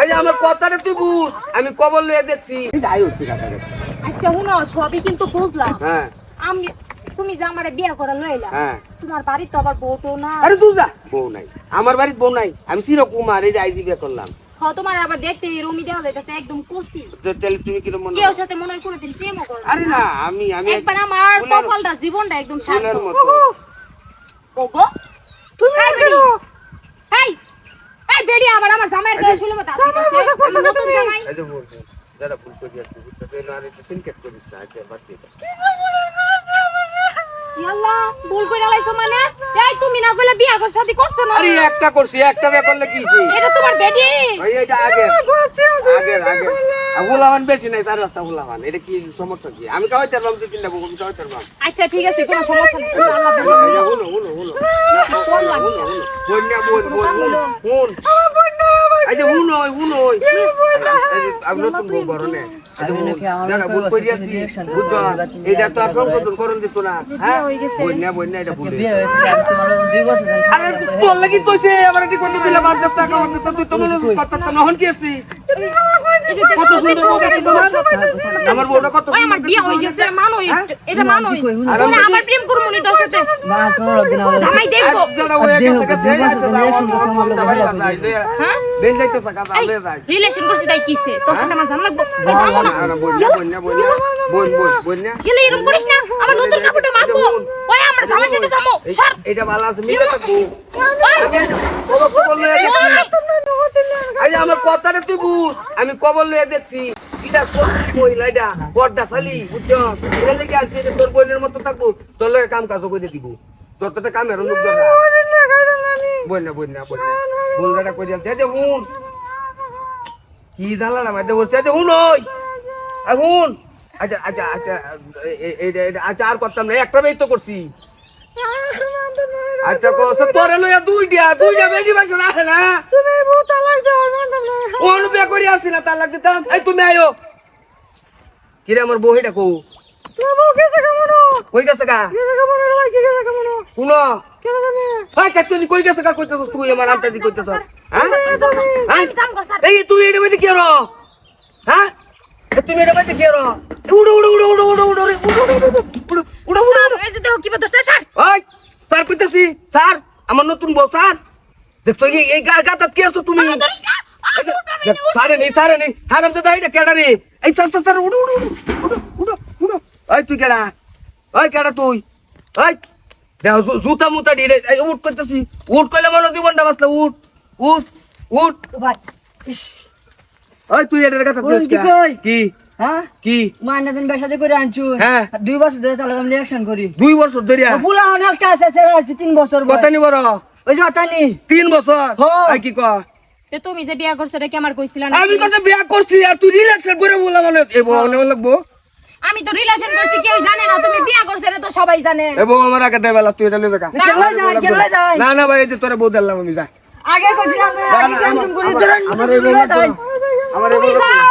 আরে আমার কথাটা তুই বুঝ, আমি কবর লয়ে দেখছি যাই হচ্ছে কাকারে। আচ্ছা শুনো, সবই কিন্তু বুঝলাম। হ্যাঁ আমি তুমি যে আমারে বিয়ে করে লইলা, হ্যাঁ। তোমার বাড়ি তো আবার বউ তো না। আরে তুই যা, বউ নাই আমার বাড়ির, বউ নাই। আমি চিরকুমার, এই যে আইজি বিয়ে করলাম। হ্যাঁ, তোমার আবার দেখতে রুমি দেওয়া যাইতেছে একদম কচি। তাহলে তুমি কিরকম মনে কেউ সাথে মনে হয় কোনোদিন প্রেমও করো আরে না, আমি একবার আমার কপালটা জীবনটা একদম ফুলের সার্থক। মতো। ওগো তুমি বেড়ি, এই এই বেড়ি আবার আমার জামাইয়ের গায়ে শুলে মত আছে। নতুন জামাই এই যে বলছি যারা ভুল করে যাচ্ছে বুঝতে পেরে না, আর একটু সিনকেট করিস না। আচ্ছা বাদ দে। আল্লাহ, ভুল কইরা লাইছো মানে? এই তুমি না কইলে বিয়া কর শাদি করছো না? আরে একটা করছি, একটা বিয়ে করলে কি হইছে? এটা তোমার বেটি। ওই এটা আগে গুলামান বেশি নাই, 4-5টা গুলামান। এটা কি সমস্যা কি? আমি খাওয়াইতে পারলাম, তুই কিনলে আমি খাওয়াইতে পারলাম। আচ্ছা ঠিক আছে, কোনো সমস্যা নেই। আল্লাহ এই যে হুনো হুনো হুনো হুনো হুনো বন্যা বোন বোন হুন হুন এই যে হুনো হুনো আমি নতুন বউ বরণে যারা ভুল করে যাচ্ছি বুঝতো, এটা তো আর সংশোধন করণ দিত না। হ্যাঁ বন্যা বন্যা এটা ভুল আরে তোর লাগি তোছে আমার ঠিক কথা দিলাম। 5 টাকা হচ্ছে তুই তো মনে কথা তো নহন কি আসছি কত সুন্দর বউ দেখি তোমার। আমার বউটা কত ওই আমার বিয়ে হই গেছে, মানুই এটা মানুই। ওরা আমার প্রেম করব নি তোর সাথে। না তোর দিন জামাই দেখবো। যারা হয়ে গেছে গেছে হ্যাঁ বেল যাইতে থাকা তাহলে যাই রিলেশন করছিস তাই কিসে? তোর সাথে আমার জানা লাগবো। এই যাবো না। বন্যা বন্যা বন্যা বোন বোন বন্যা গেলে এরকম করিস না, আমার নতুন কাপড়টা মারবো। ওই আমার জামাইয়ের সাথে যাবো। সর। এটা ভালো আছে, মিলে থাকবো। আমার কথাটা তুই বুঝ, আমি কবর লয়ে দেখছি। এটা মহিলা, এটা পর্দা ফালি বুঝছো, এটা লেগে আনছি। এটা তোর বোনের মতো থাকবো, তোর লগে কাম কাজ করে দিব। তোর তো কামের লোক দরকার। বন্যা বন্যা বন্যা বন্যাটা করে যাচ্ছে। যে হুন কি জানলা না মাইতে বলছে। যে হুন ওই হুন। আচ্ছা আচ্ছা আচ্ছা আচ্ছা আর করতাম না, একটা বেই তো করছি। আচ্ছা তোরে লইয়া দুইটা বেশি বেশি রাখে না। তুমি বউ তালাক দাও না ওর বিয়ে করে আসি না, তার লাগতে দাম। এই তুমি আয়ো কিরে আমার বউ এটা কো তোমার বউ গেছে কেমন কই গেছে গা গেছে কেমন লাগে গেছে কেমন কোন কেন জানি হাই কাটনি কই গেছে গা কইতেছ তুই আমার আন্তাজি কইতেছ। হ্যাঁ আমি জাম গো স্যার। এই তুই এটা মধ্যে কি রো? হ্যাঁ তুমি এটা মধ্যে কি রো? উড়ো উড়ো উড়ো উড়ো উড়ো উড়ো উড়ো উড়ো উড়ো স্যার এই যে দেখো কি বলতে স্যার। ওই স্যার কইতেছি স্যার, আমার নতুন বউ স্যার। দেখছো এই গাটা কি আছো তুমি? আমি ধরিস না। সারে নেই হারাম দাদা এটা কেডা রে? এই চল চল উড়ো উড়ো উড়ো উড়ো উড়ো ওই তুই কেডা? ওই কেডা তুই? ওই দেখ জুতা মুতা ডিরে উঠ করতেছি। উঠ কইলে মনে জীবনটা বাঁচলো। উঠ উঠ উঠ ভাই ওই তুই এটার কথা ওই কি কই? কি হ্যাঁ কি মান্না দিন বেশাতে করে আনছু হ্যাঁ। 2 বছর ধরে তাহলে আমি রিঅ্যাকশন করি 2 বছর ধরিয়া পুলা অনেকটা আছে সেরা আছে 3 বছর কথা নি বড় ওই যে অতানি 3 বছর হ্যাঁ। আই কি কয় তে তুমি যে বিয়া করছ এটা কি আমার কইছিলা না? আমি কথা বিয়া করছি আর তুই রিল্যাক্স করে বলা মানে এ বউনে লাগবো। আমি তো রিলেশন করছি, কেউ জানে না। তুমি বিয়া করছ এটা তো সবাই জানে। এ বউ আমার আগে ড্রাইভার তুই এটা লয়ে যা। কেলা যায় না না ভাই এই যে তোরে বউ দিলাম আমি যা। আগে কইছিলাম আগে প্রেম করি আমার এই বউ লাগবে না। আমার এই বউ লাগবে না।